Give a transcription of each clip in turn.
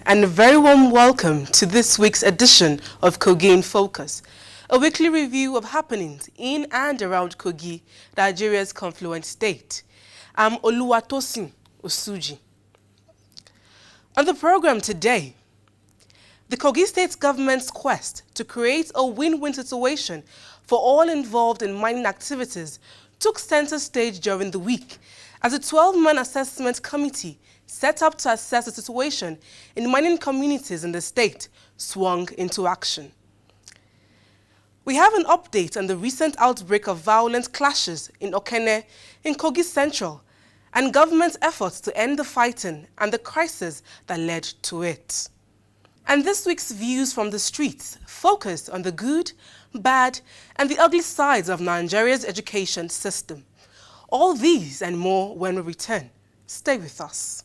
and a very warm welcome to this week's edition of Kogi in Focus, a weekly review of happenings in and around Kogi, Nigeria's confluent state. I'm Oluwatosin Osuji. On the program today, the Kogi State government's quest to create a win-win situation for all involved in mining activities took center stage during the week as a 12-man assessment committee set up to assess the situation in mining communities in the state swung into action. We have an update on the recent outbreak of violent clashes in Okene in Kogi Central and government's efforts to end the fighting and the crisis that led to it. And this week's views from the streets focus on the good, bad, and the ugly sides of Nigeria's education system. All these and more when we return. Stay with us.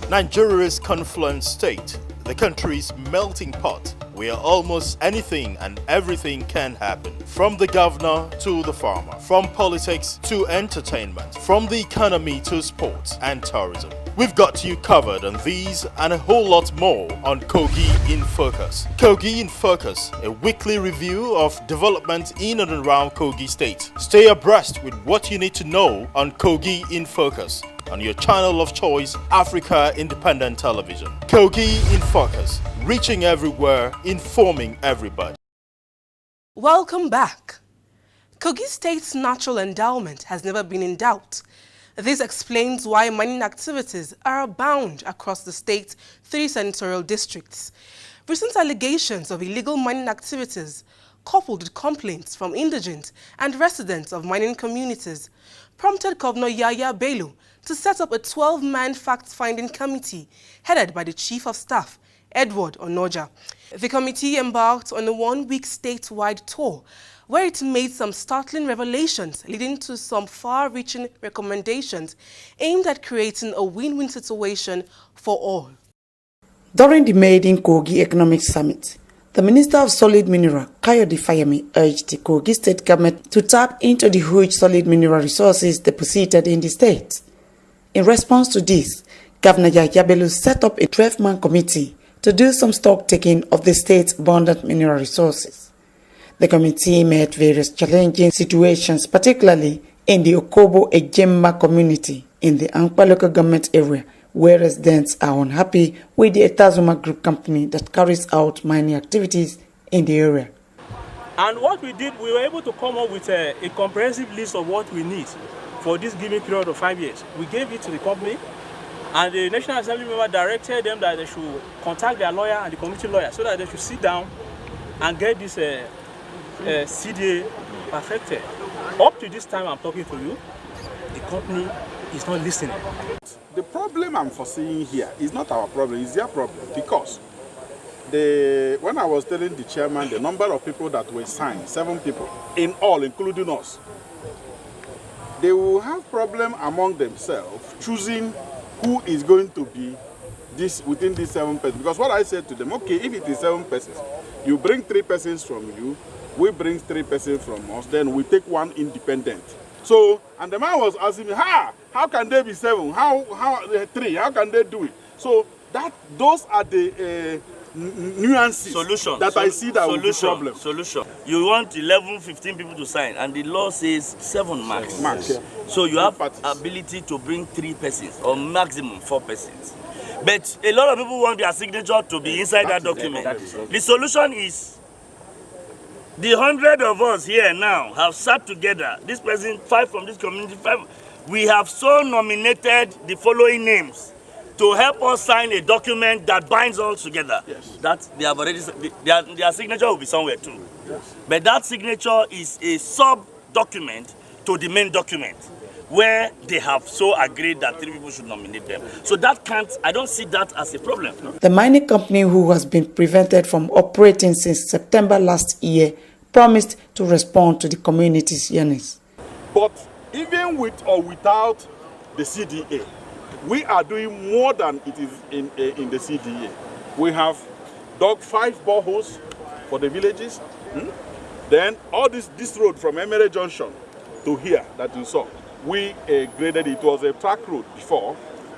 Nigeria's confluent state, the country's melting pot, where almost anything and everything can happen. From the governor to the farmer, from politics to entertainment, from the economy to sports and tourism. We've got you covered on these and a whole lot more on Kogi in Focus. Kogi in Focus, a weekly review of developments in and around Kogi State. Stay abreast with what you need to know on Kogi in Focus on your channel of choice, Africa Independent Television. Kogi in Focus, reaching everywhere, informing everybody. Welcome back. Kogi State's natural endowment has never been in doubt. This explains why mining activities are abound across the state's 3 senatorial districts. Recent allegations of illegal mining activities, coupled with complaints from indigent and residents of mining communities, prompted Governor Yahaya Bello to set up a 12-man fact-finding committee headed by the Chief of Staff, Edward Onoja. The committee embarked on a one-week statewide tour where it made some startling revelations leading to some far-reaching recommendations aimed at creating a win-win situation for all. During the Made in Kogi Economic Summit, the Minister of Solid Mineral, Kayode Fayemi, urged the Kogi State government to tap into the huge solid mineral resources deposited in the state. In response to this, Governor Yahaya Bello set up a 12-man committee to do some stock taking of the state's abundant mineral resources. The committee met various challenging situations, particularly in the Okobo-Ejemma community in the Ankpa local government area, where residents are unhappy with the Etazuma Group company that carries out mining activities in the area. And what we did, we were able to come up with a comprehensive list of what we need for this given period of 5 years. We gave it to the company, and the National Assembly member directed them that they should contact their lawyer and the community lawyer so that they should sit down and get this CDA perfected. Up to this time I'm talking to you, the company is not listening. The problem I'm foreseeing here is not our problem, it's their problem. Because when I was telling the chairman the number of people that were signed, 7 people, in all, including us, they will have problem among themselves choosing who is going to be within these 7 persons. Because what I said to them, okay, if it is 7 persons, you bring 3 persons from you, we bring 3 persons from us, then we take 1 independent. So, and the man was asking me, how can they be 7? How 3? How can they do it? So those are the nuances that I see that will be problem. Solution. You want 11, 15 people to sign, and the law says 7 max. Yeah. So you have ability to bring 3 persons or maximum 4 persons. But a lot of people want their signature to be inside that document. The solution is the 100 of us here now have sat together. This person, 5 from this community, 5. We have so nominated the following names to help us sign a document that binds all together. Yes. That they have already, their signature will be somewhere too. Yes. But that signature is a sub-document to the main document, where they have so agreed that 3 people should nominate them. So that I don't see that as a problem. The mining company, who has been prevented from operating since September last year, promised to respond to the community's yearnings. But even with or without the CDA, we are doing more than it is in the CDA. We have dug 5 boreholes for the villages. Then all this road from Emere Junction to here that you saw, we graded it. It was a track road before.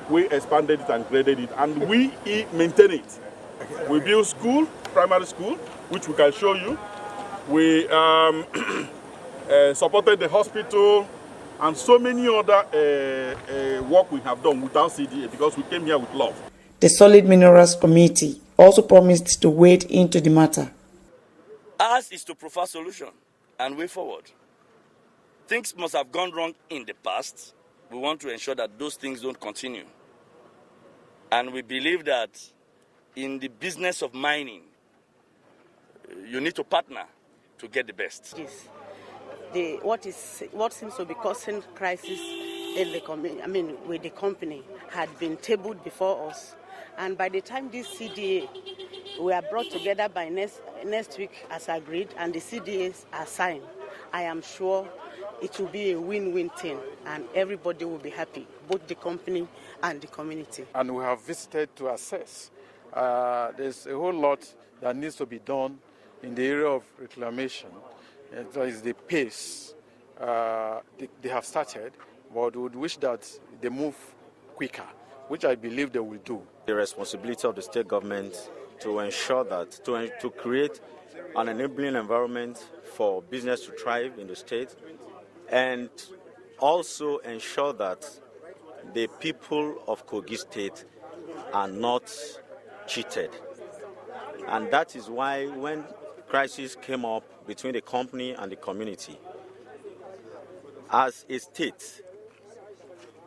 We expanded it and graded it, and we maintain it. We build school, primary school, which we can show you. We supported the hospital and so many other work we have done without CDA because we came here with love. The Solid Minerals Committee also promised to wade into the matter. Ours is to provide solution and way forward. Things must have gone wrong in the past. We want to ensure that those things don't continue. And we believe that in the business of mining, you need to partner to get the best. Yes. What seems to be causing crisis in the with the company had been tabled before us. And by the time this CDA were brought together by next week as agreed and the CDAs are signed, I am sure it will be a win-win thing and everybody will be happy, both the company and the community. And we have visited to assess. There's a whole lot that needs to be done in the area of reclamation. That is the pace they have started, but we would wish that they move quicker, which I believe they will do. The responsibility of the state government to ensure that, to create an enabling environment for business to thrive in the state, and also ensure that the people of Kogi State are not cheated. And that is why when crisis came up between the company and the community, as a state,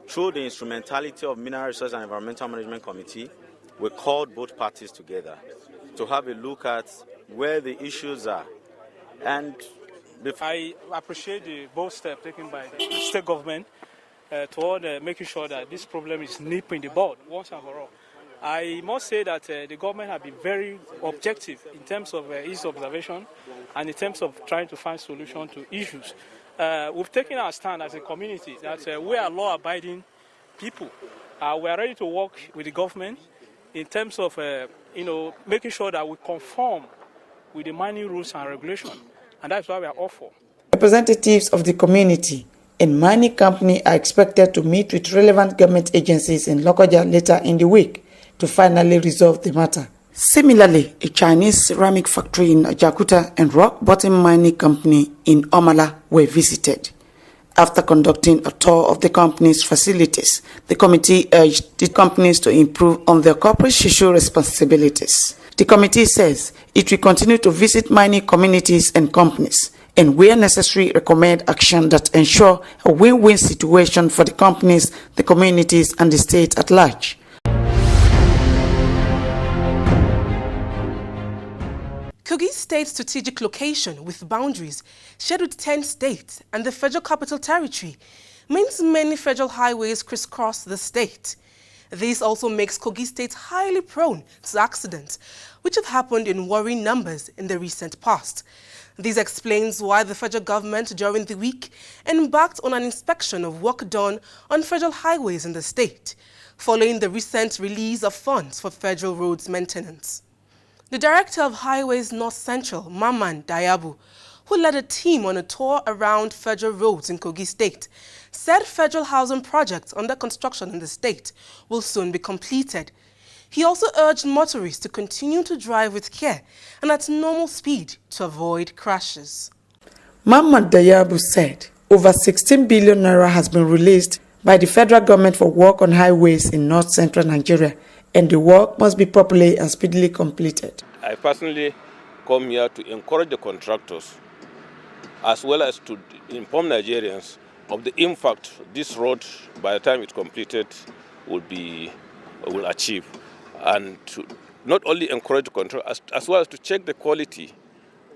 through the instrumentality of Mineral Resources and Environmental Management Committee, we called both parties together to have a look at where the issues are. And I appreciate the bold step taken by the state government toward making sure that this problem is nipped in the bud once and for all. I must say that the government has been very objective in terms of its observation and in terms of trying to find solutions to issues. We've taken our stand as a community that we are law-abiding people. We are ready to work with the government in terms of making sure that we conform with the mining rules and regulations, and that's why we are all for. Representatives of the community and mining company are expected to meet with relevant government agencies in Lokoja later in the week to finally resolve the matter. Similarly, a Chinese ceramic factory in Jakarta and rock bottom mining company in Omala were visited. After conducting a tour of the company's facilities, the committee urged the companies to improve on their corporate social responsibilities. The committee says it will continue to visit mining communities and companies and where necessary recommend action that ensure a win-win situation for the companies, the communities and the state at large. Kogi State's strategic location with boundaries shared with 10 states and the Federal Capital Territory means many federal highways crisscross the state. This also makes Kogi State highly prone to accidents, which have happened in worrying numbers in the recent past. This explains why the federal government during the week embarked on an inspection of work done on federal highways in the state, following the recent release of funds for federal roads maintenance. The Director of Highways North Central, Maman Dayabu, who led a team on a tour around federal roads in Kogi State, said federal housing projects under construction in the state will soon be completed. He also urged motorists to continue to drive with care and at normal speed to avoid crashes. Maman Dayabu said over 16 billion naira has been released by the federal government for work on highways in north central Nigeria, and the work must be properly and speedily completed. I personally come here to encourage the contractors as well as to inform Nigerians of the impact this road, by the time it's completed, will achieve. And to not only encourage the contractors, as well as to check the quality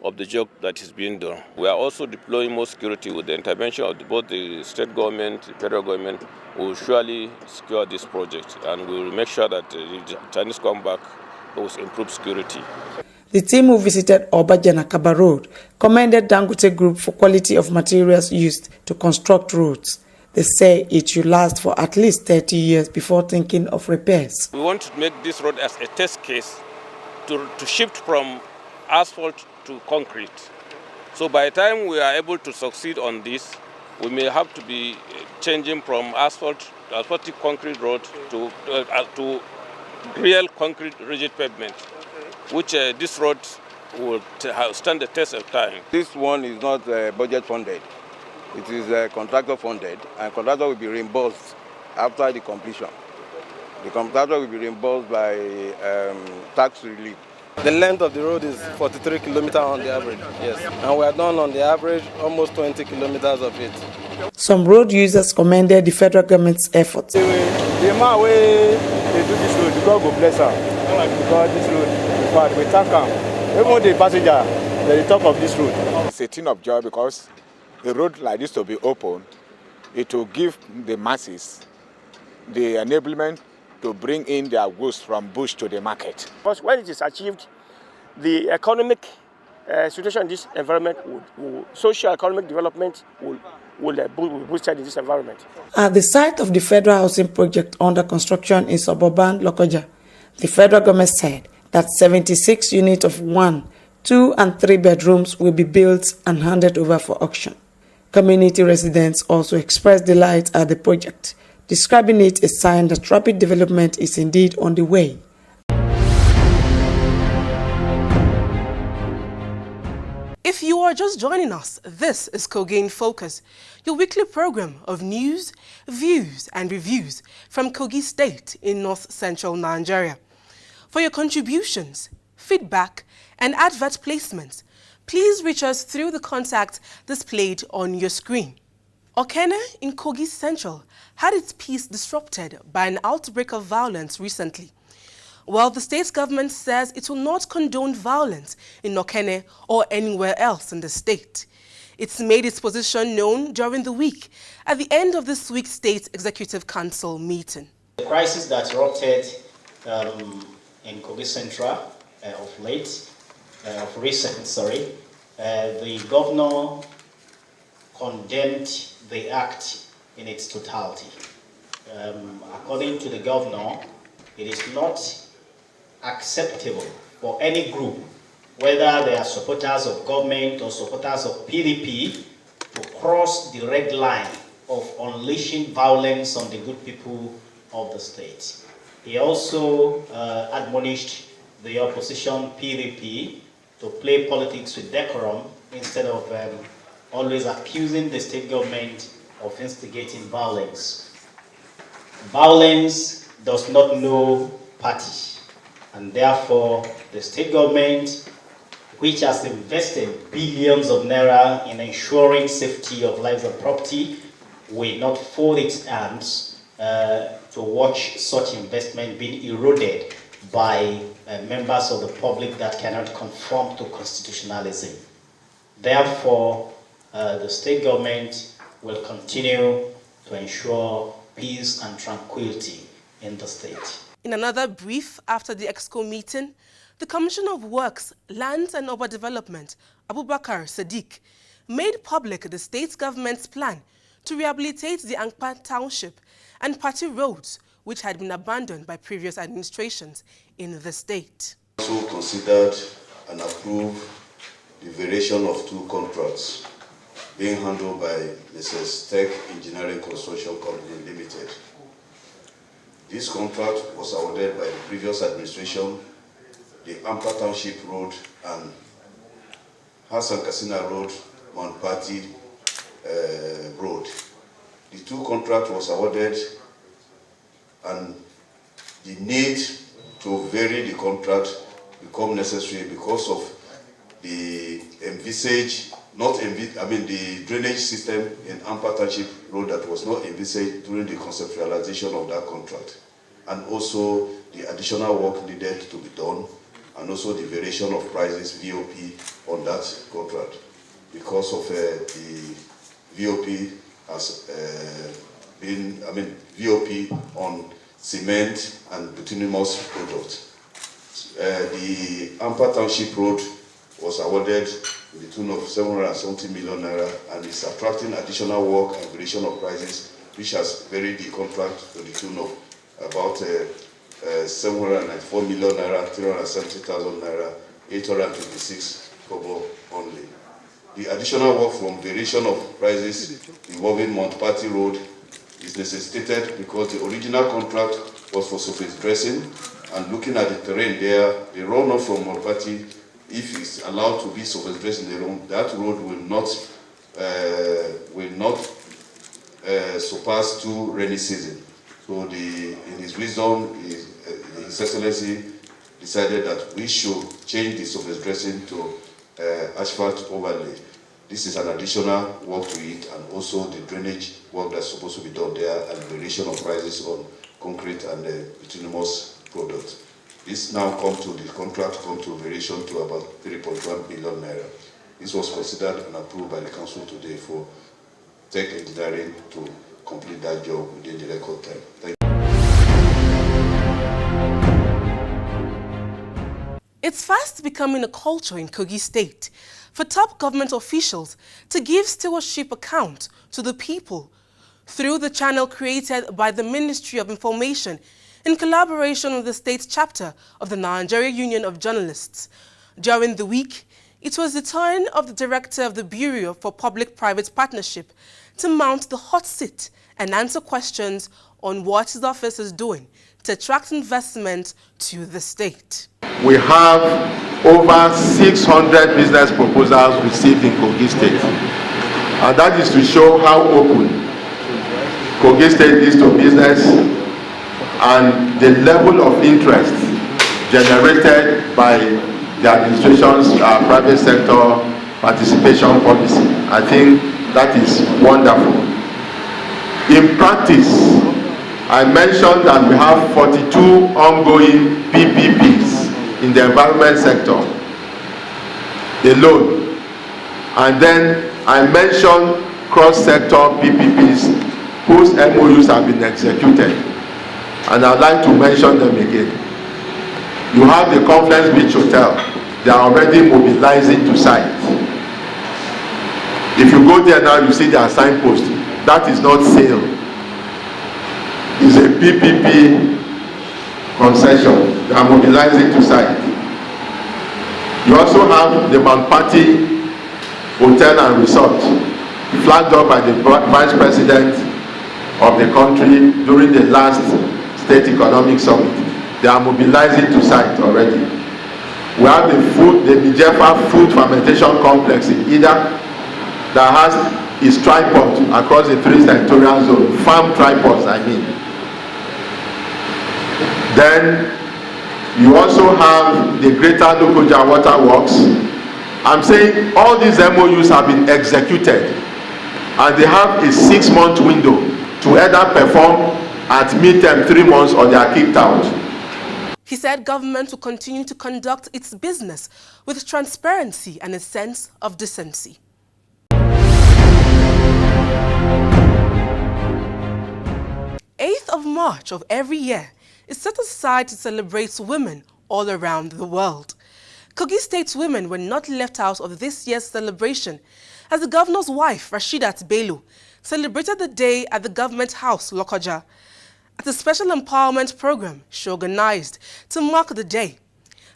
of the job that is being done. We are also deploying more security with the intervention of both the state government, the federal government. We will surely secure this project and we will make sure that the Chinese come back with improved security. The team who visited Obajanakaba Road commended Dangote Group for quality of materials used to construct roads. They say it should last for at least 30 years before thinking of repairs. We want to make this road as a test case to shift from asphalt to concrete. So by the time we are able to succeed on this, we may have to be changing from asphaltic concrete road to real concrete rigid pavement, which this road would stand the test of time. This one is not budget funded. It is contractor funded, and contractor will be reimbursed after the completion. The contractor will be reimbursed by tax relief. The length of the road is 43 kilometers on the average, yes. And we are done on the average almost 20 kilometers of it. Some road users commended the federal government's efforts. The man wey they do this road, God go bless am. Because this road, in fact, we thank am. Even the passenger, they talk of this road. It's a thing of joy because a road like this to be open, it will give the masses the enablement to bring in their goods from bush to the market. Because when it is achieved, the economic situation in this environment, socio-economic development will boosted in this environment. At the site of the federal housing project under construction in suburban Lokoja, the federal government said that 76 units of 1, 2 and 3 bedrooms will be built and handed over for auction. Community residents also expressed delight at the project, describing it a sign that rapid development is indeed on the way. If you are just joining us, this is Kogi in Focus, your weekly program of news, views and reviews from Kogi State in north-central Nigeria. For your contributions, feedback and advert placements, please reach us through the contact displayed on your screen. Okene in Kogi Central had its peace disrupted by an outbreak of violence recently. While the state government says it will not condone violence in Okene or anywhere else in the state, it's made its position known during the week at the end of this week's State Executive Council meeting. The crisis that erupted in Kogi Central of recent, the governor condemned the act in its totality. According to the governor, it is not acceptable for any group, whether they are supporters of government or supporters of PDP, to cross the red line of unleashing violence on the good people of the state. He also admonished the opposition PDP to play politics with decorum instead of always accusing the state government of instigating violence. Violence does not know party, and therefore the state government, which has invested billions of naira in ensuring safety of lives and property, will not fold its arms to watch such investment being eroded by members of the public that cannot conform to constitutionalism. Therefore, the state government will continue to ensure peace and tranquility in the state. In another brief after the EXCO meeting, the Commissioner of Works, Lands and Urban Development, Abubakar Sadiq, made public the state government's plan to rehabilitate the Angpa Township and Party roads, which had been abandoned by previous administrations in the state. Also considered and approved the variation of 2 contracts being handled by Mrs. Tech Engineering Construction Company Limited. This contract was awarded by the previous administration, the Ampa Township Road and Hassan Kasina Road, Mount Party Road. The 2 contracts was awarded, and the need to vary the contract become necessary because of the the drainage system in Ampa Township Road that was not envisaged during the conceptualization of that contract, and also the additional work needed to be done, and also the variation of prices, VOP, on that contract, because of the VOP has VOP on cement and bituminous products. The Ampa Township Road was awarded in the tune of 770 million naira and is attracting additional work and variation of prices, which has varied the contract to the tune of about 794 million naira, 370,000 naira, 826 kobo only. The additional work from variation of prices involving Mount Party Road is necessitated because the original contract was for surface dressing, and looking at the terrain there, the runoff from Mount Party, if it's allowed to be surface dressing alone, that road will not surpass 2 rainy seasons. So in his wisdom, His Excellency decided that we should change the surface dressing to asphalt overlay. This is an additional work to it, and also the drainage work that's supposed to be done there, and variation of prices on concrete and bituminous products. This now the contract comes to variation to about 3.1 billion naira. This was considered and approved by the council today for Tech Engineering to complete that job within the record time. Thank you. It's fast becoming a culture in Kogi State for top government officials to give stewardship account to the people through the channel created by the Ministry of Information in collaboration with the state chapter of the Nigeria Union of Journalists. During the week, it was the turn of the director of the Bureau for Public-Private Partnership to mount the hot seat and answer questions on what his office is doing to attract investment to the state. We have over 600 business proposals received in Kogi State. And that is to show how open Kogi State is to business and the level of interest generated by the administration's private sector participation policy. I think that is wonderful. In practice, I mentioned that we have 42 ongoing PPPs in the environment sector alone. And then I mentioned cross-sector PPPs whose MOUs have been executed. And I'd like to mention them again. You have the Conference Beach Hotel. They are already mobilizing to site. If you go there now, you see their signpost. That is not sale. It's a PPP concession. They are mobilizing to site. You also have the Mount Party Hotel and Resort, flagged up by the Vice President of the country during the last State Economic Summit. They are mobilizing to site already. We have the Nijefa Food Fermentation Complex in Ida that has its tripod across the 3 sectorial zone, farm tripods I mean. Then you also have the Greater Lokoja Water Works. I'm saying all these MOUs have been executed and they have a 6-month window to either perform at midterm 3 months or they are kicked out. He said government will continue to conduct its business with transparency and a sense of decency. 8th of March of every year is set aside to celebrate women all around the world. Kogi State's women were not left out of this year's celebration, as the governor's wife, Rashidat Bello, celebrated the day at the Government House, Lokoja, at a special empowerment program she organized to mark the day.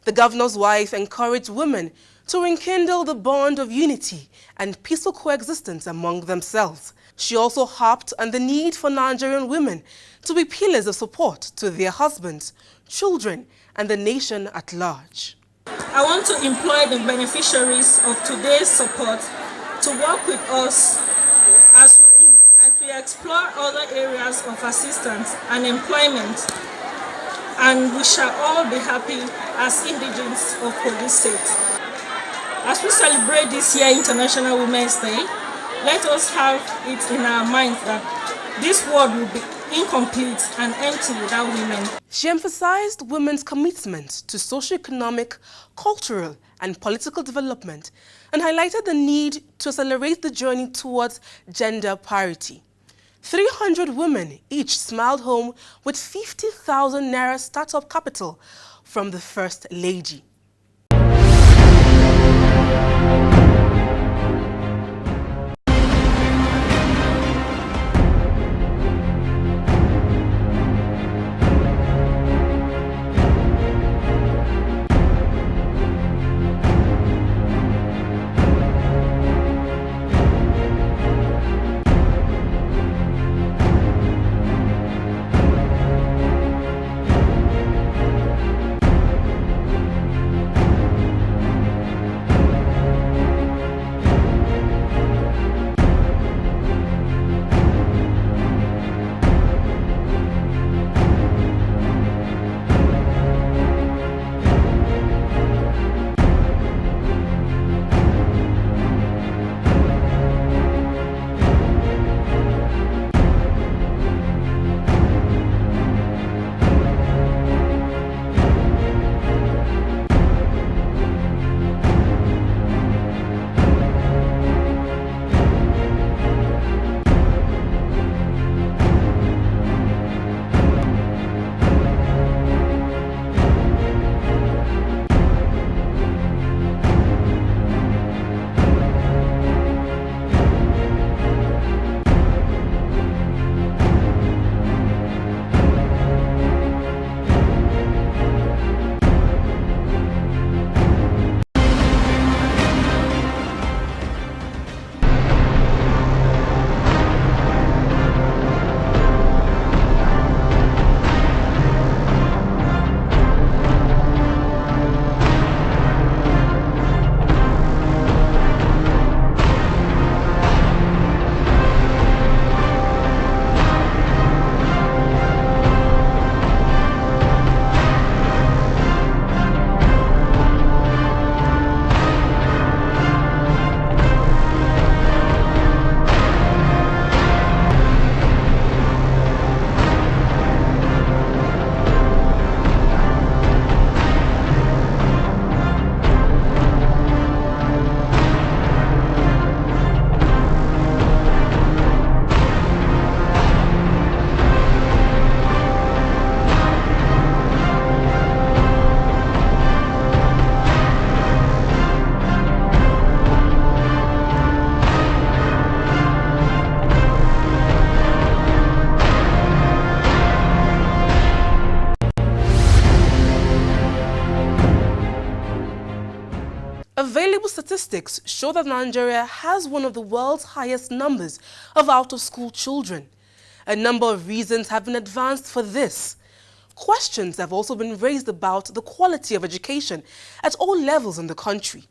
The governor's wife encouraged women to rekindle the bond of unity and peaceful coexistence among themselves. She also harped on the need for Nigerian women to be pillars of support to their husbands, children, and the nation at large. I want to employ the beneficiaries of today's support to work with us as we explore other areas of assistance and employment, and we shall all be happy as indigents of Kogi State. As we celebrate this year International Women's Day, let us have it in our minds that this world will be incomplete and empty without women. She emphasized women's commitment to socio-economic, cultural, and political development and highlighted the need to accelerate the journey towards gender parity. 300 women each smiled home with 50,000 naira startup capital from the First Lady. Available statistics show that Nigeria has one of the world's highest numbers of out-of-school children. A number of reasons have been advanced for this. Questions have also been raised about the quality of education at all levels in the country.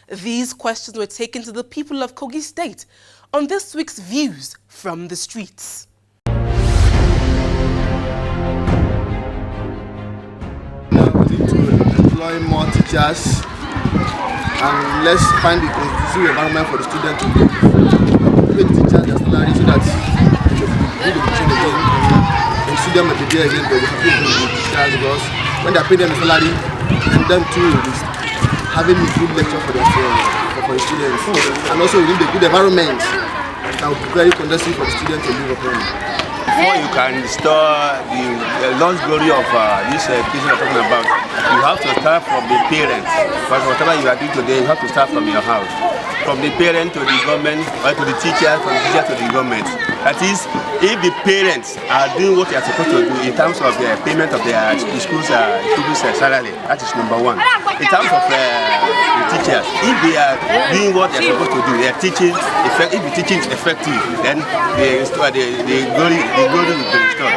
These questions were taken to the people of Kogi State on this week's Views from the Streets. We need to employ more teachers and let's find the conducive environment for the students to live. Pay the teachers their salary so that they will do the teaching again. And the students might be there again, they will have to do the teachers because when they pay them the salary, and them too will be having a good lecture for the students. And also we need a good environment that will be very conducive for the students to live upon. Before you can restore the lost glory of this education we're talking about, you have to start from the parents. Because whatever you are doing today, you have to start from your house. From the parent to the government, or to the teacher, from the teacher to the government. That is, if the parents are doing what they are supposed to do in terms of the payment of their school's students' salary, that is number one. In terms of the teachers, if they are doing what they are supposed to do, they are teaching, if the teaching is effective, then the glory will be restored.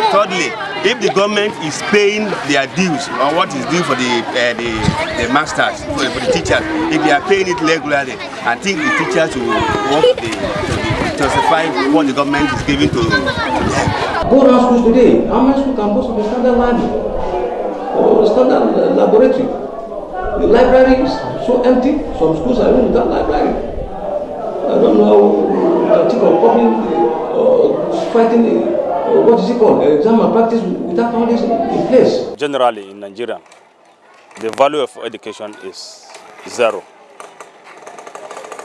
Thirdly, if the government is paying their dues or what is due for the masters, for the teachers, if they are paying it regularly, I think the teachers will work to justify what the government is giving to them. Go around schools today. How many schools can boast of a standard library or a standard laboratory? The library is so empty. Some schools are even without library. I don't know how to think of fighting what is it called? Exam and practice without all this in place. Generally in Nigeria, the value of education is zero.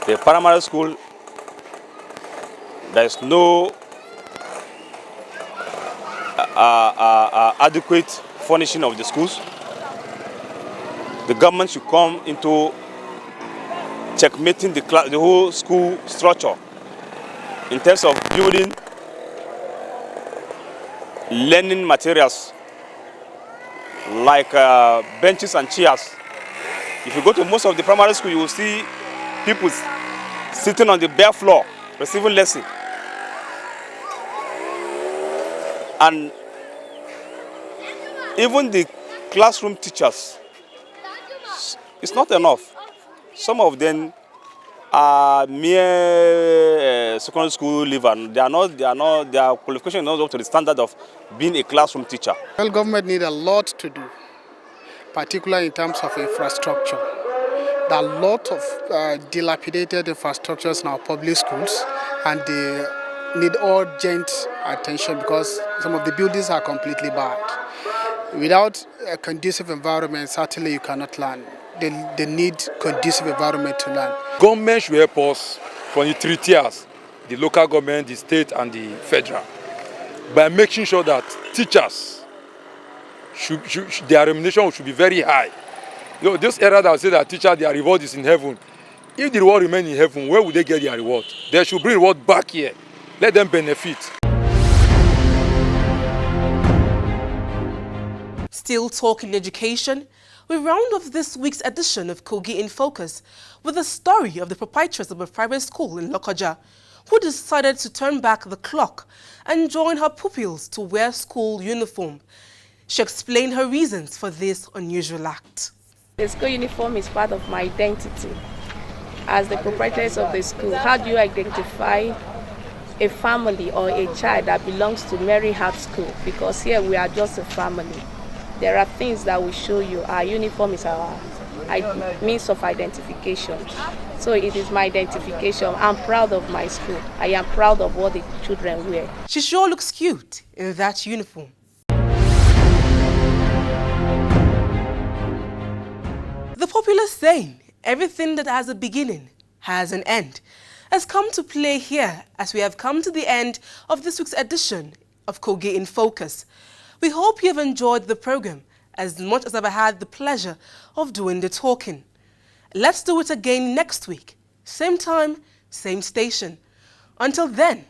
The primary school, there is no adequate furnishing of the schools. The government should come into checkmating the whole school structure in terms of building learning materials like benches and chairs. If you go to most of the primary school, you will see people sitting on the bare floor receiving lesson. And even the classroom teachers, it's not enough. Some of them are mere secondary school leaver. Their qualification is not up to the standard of being a classroom teacher. Well, government need a lot to do, particularly in terms of infrastructure. There are a lot of dilapidated infrastructures in our public schools, and they need urgent attention because some of the buildings are completely bad. Without a conducive environment, certainly you cannot learn. They need conducive environment to learn. Government should help us from the three tiers, the local government, the state and the federal, by making sure that teachers, their remuneration should be very high. You know, this era that will say that teachers, their reward is in heaven. If the reward remains in heaven, where would they get their reward? They should bring reward back here. Let them benefit. Still talking education, we round off this week's edition of Kogi in Focus with the story of the proprietress of a private school in Lokoja, who decided to turn back the clock and join her pupils to wear school uniform. She explained her reasons for this unusual act. The school uniform is part of my identity. As the proprietress of the school, how do you identify a family or a child that belongs to Mary Hart School? Because here we are just a family. There are things that will show you. Our uniform is our means of identification. So it is my identification. I'm proud of my school. I am proud of what the children wear. She sure looks cute in that uniform. The popular saying, everything that has a beginning has an end, has come to play here as we have come to the end of this week's edition of Kogi in Focus. We hope you have enjoyed the program as much as I've had the pleasure of doing the talking. Let's do it again next week. Same time, same station. Until then,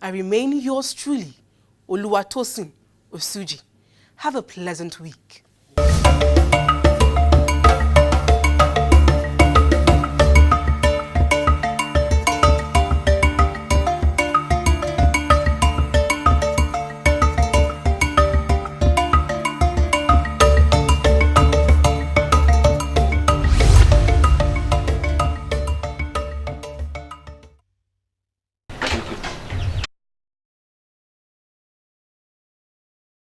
I remain yours truly, Oluwatosin Osuji. Have a pleasant week.